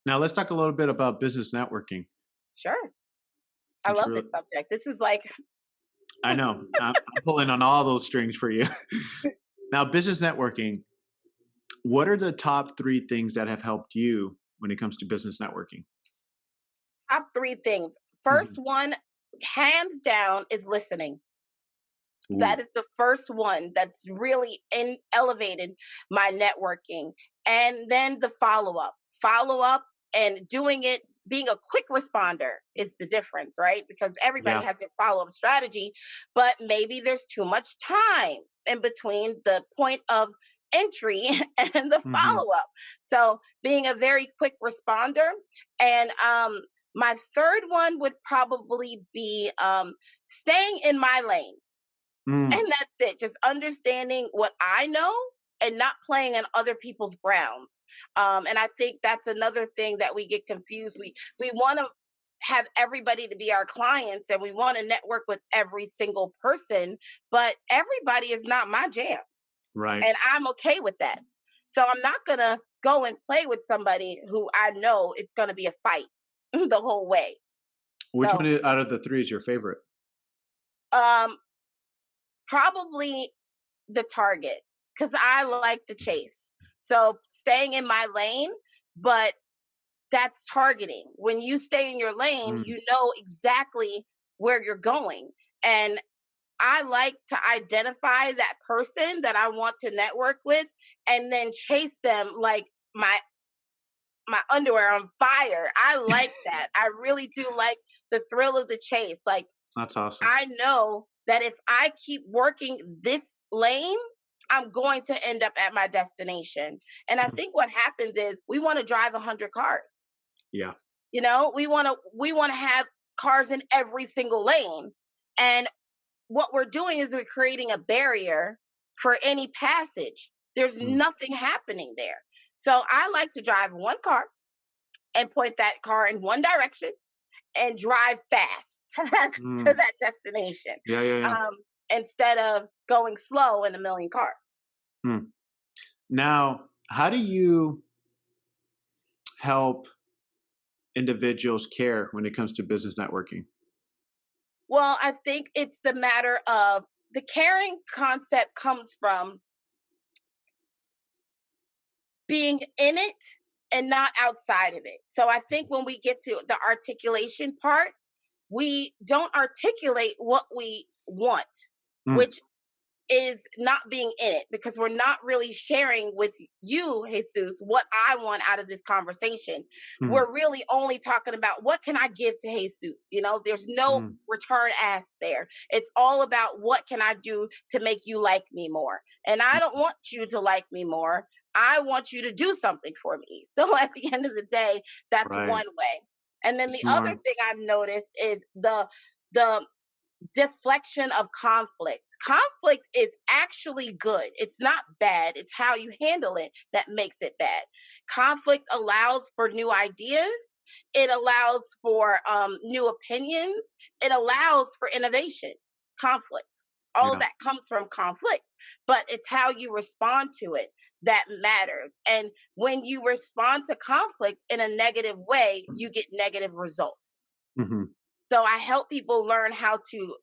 Now let's talk a little bit about business networking. Sure. I It's love really, this subject. This is like, I know I'm pulling on all those strings for you. Now, business networking. What are the top three things that have helped you when it comes to business networking? top three things. First Mhm. one, hands down, is listening. Ooh, That is the first one that's really elevated my networking. And then the follow up and doing it, being a quick responder is the difference, right? Because everybody yeah. has their follow up strategy, but maybe there's too much time in between the point of entry and the Hmm. follow up. So being a very quick responder. And my third one would probably be staying in my lane, Mm, and that's it. Just understanding what I know and not playing on other people's grounds. And I think that's another thing that we get confused. We want to have everybody to be our clients and we want to network with every single person, but everybody is not my jam. right. And I'm okay with that. So I'm not gonna go and play with somebody who I know it's gonna be a fight the whole way. Which one So out of the three is your favorite? um probably the target, because I like the chase. So staying in my lane, but that's targeting. When you stay in your lane, Mm, you know exactly where you're going. And I like to identify that person that I want to network with and then chase them like my my underwear on fire. I like that. I really do like the thrill of the chase. Like that's awesome. I know that if I keep working this lane, I'm going to end up at my destination. And I Mm, think what happens is we want to drive 100 cars. yeah. You know, we want to have cars in every single lane. And what we're doing is we're creating a barrier for any passage. There's Mm, nothing happening there. So I like to drive one car and point that car in one direction and drive fast to mm, that destination, yeah, yeah, yeah. um, instead of going slow in a million cars. Mm. Now, how do you help individuals care when it comes to business networking? Well, I think it's the matter of the caring concept comes from being in it and not outside of it. So I think when we get to the articulation part, we don't articulate what we want, Mm, which is not being in it because we're not really sharing with you, Jesus, what I want out of this conversation. mm, We're really only talking about what can I give to Jesus. You know, there's no mm, return ask there. It's all about what can I do to make you like me more. And I don't mm, want you to like me more. I want you to do something for me. So at the end of the day, that's right. one way. And then the other Smart. thing I've noticed is the deflection of conflict. Conflict is actually good. It's not bad. It's how you handle it that makes it bad. Conflict allows for new ideas. It allows for new opinions. It allows for innovation. Conflict. All of Yeah. that comes from conflict, but it's how you respond to it that matters. And when you respond to conflict in a negative way, you get negative results. Hmm. So I help people learn how to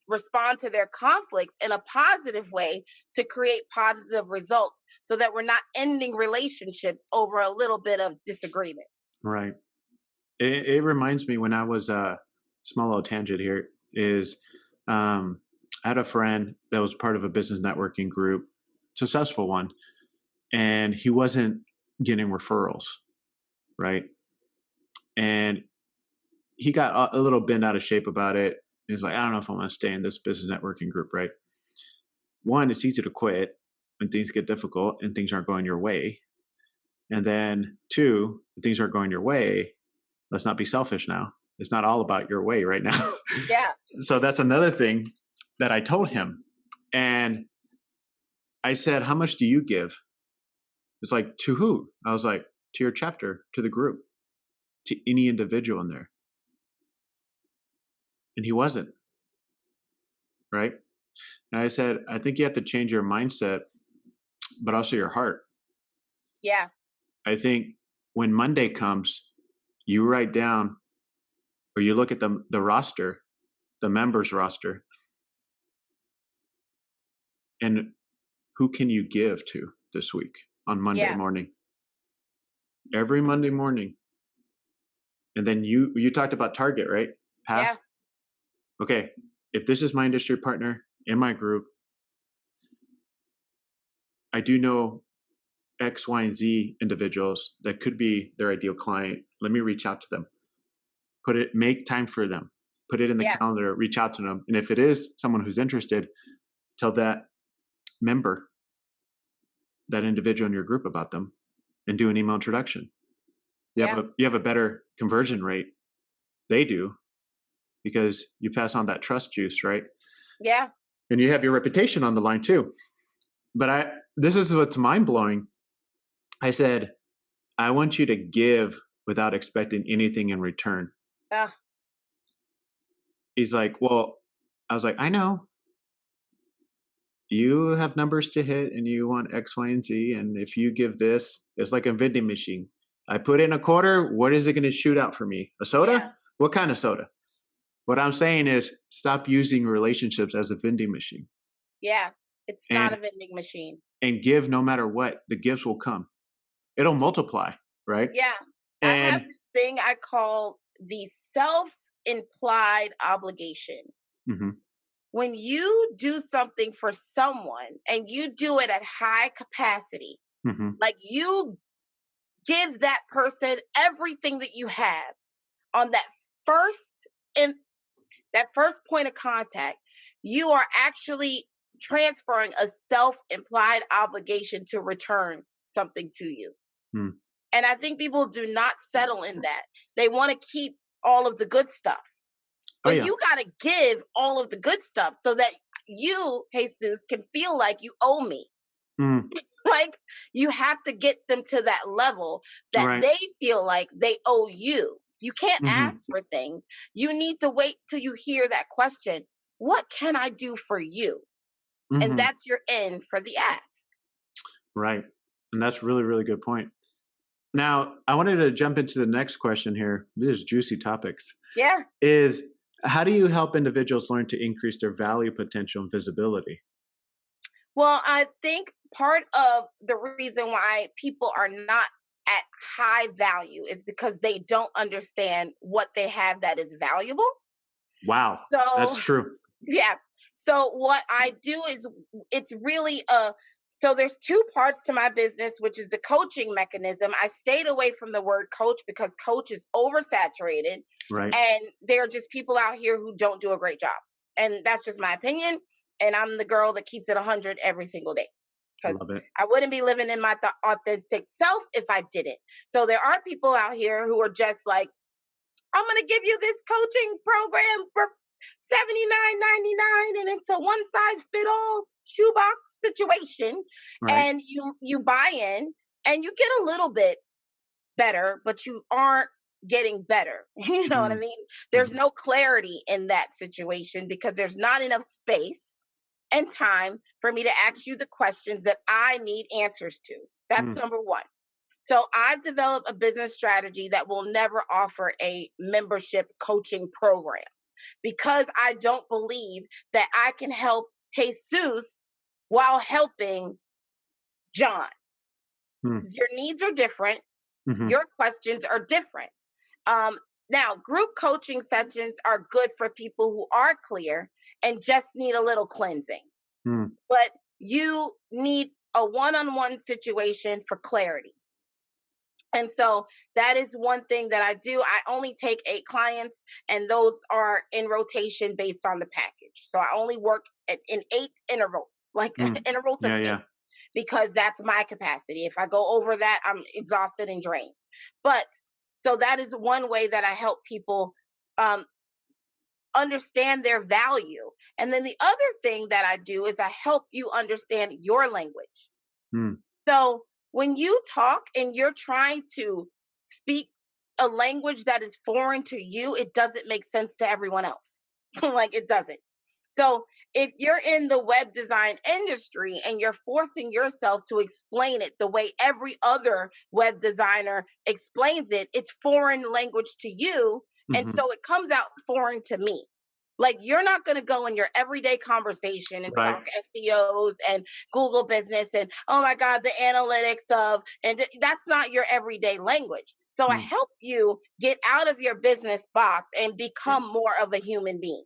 respond to their conflicts in a positive way to create positive results so that we're not ending relationships over a little bit of disagreement. Right. It reminds me when I was small little tangent here is um, I had a friend that was part of a business networking group, successful one, and he wasn't getting referrals, right? And he got a little bent out of shape about it. He's like, I don't know if I want to stay in this business networking group, right? One, it's easy to quit when things get difficult and things aren't going your way. And then two, if things aren't going your way, let's not be selfish now. It's not all about your way right now. Yeah. So that's another thing that I told him. And I said, how much do you give? It's like, to who? I was like, to your chapter, to the group, to any individual in there. And he wasn't, right? And I said, I think you have to change your mindset, but also your heart. Yeah. I think when Monday comes, you write down or you look at the roster, the members roster, and who can you give to this week on Monday Yeah. morning? Every Monday morning. And then you talked about target, right? Yeah. Path. Okay. If this is my industry partner in my group, I do know X, Y, and Z individuals that could be their ideal client. Let me reach out to them. Make time for them. Put it in the Yeah. calendar, reach out to them. And if it is someone who's interested, tell that member, that individual in your group about them and do an email introduction. Yeah. You have a better conversion rate. They do because you pass on that trust juice, right? Yeah. And you have your reputation on the line too. But this is what's mind blowing. I said, I want you to give without expecting anything in return. Uh, He's like, well, I was like, I know you have numbers to hit and you want X, Y, and Z. And if you give this, it's like a vending machine. I put in a quarter. What is it going to shoot out for me? A soda? yeah. What kind of soda? What I'm saying is stop using relationships as a vending machine Yeah. It's not a and vending machine. give no matter what. The gifts will come. It'll multiply, right? Yeah. I have And this thing I call the self-implied obligation. mhm, When you do something for someone and you do it at high capacity, mhm, like you give that person everything that you have on first in that first point of contact, you are actually transferring a self-implied obligation to return something to you. mm. And I think people do not settle in that. They want to keep all of the good stuff. Oh But yeah. you got to give all of the good stuff so that you, Jesus, can feel like you owe me. Mm, Like you have to get them to that level that right. they feel like they owe you. You can't Mhm, ask for things. You need to wait till you hear that question. What can I do for you? And mhm, that's your end for the ask. right. And that's really, really good point. Now, I wanted to jump into the next question here. These juicy topics. Yeah. Is how do you help individuals learn to increase their value potential and visibility? Well, I think part of the reason why people are not at high value is because they don't understand what they have that is valuable. Wow, that's So, true. yeah. So what I do is it's really a so there's two parts to my business, which is the coaching mechanism. I stayed away from the word coach because coach is oversaturated Right. and there are just people out here who don't do a great job. And that's just my opinion. And I'm the girl that keeps it 100 every single day because Love it. I wouldn't be living in my authentic self if I didn't. So there are people out here who are just like, I'm going to give you this coaching program for 79.99 and it's a one size fit all shoebox situation Right. and you buy in and you get a little bit better but you aren't getting better. You know what I Mm, mean? There's mhm, no clarity in that situation because there's not enough space and time for me to ask you the questions that I need answers to. That's mm, number 1. So I've developed a business strategy that will never offer a membership coaching program because I don't believe that I can help Jesus while helping John. mm, Your needs are different, mhm, your questions are different. Um, Now, group coaching sessions are good for people who are clear and just need a little cleansing, mm, but you need a one on one situation for clarity. And so that is one thing that I do. I only take 8 clients, and those are in rotation based on the package. So I only work in 8 intervals, like mm. intervals of Yeah, 8, yeah. because that's my capacity. If I go over that, I'm exhausted and drained. But so that is one way that I help people um, understand their value. And then the other thing that I do is I help you understand your language. Mm, So when you talk and you're trying to speak a language that is foreign to you, it doesn't make sense to everyone else. Like it doesn't. So if you're in the web design industry and you're forcing yourself to explain it the way every other web designer explains it, it's foreign language to you. And Hmm. so it comes out foreign to me. Like you're not going to go in your everyday conversation and Right. talk SEOs and Google business and oh my God, the analytics of, and that's not your everyday language. So I Mm. help you get out of your business box and become more of a human being.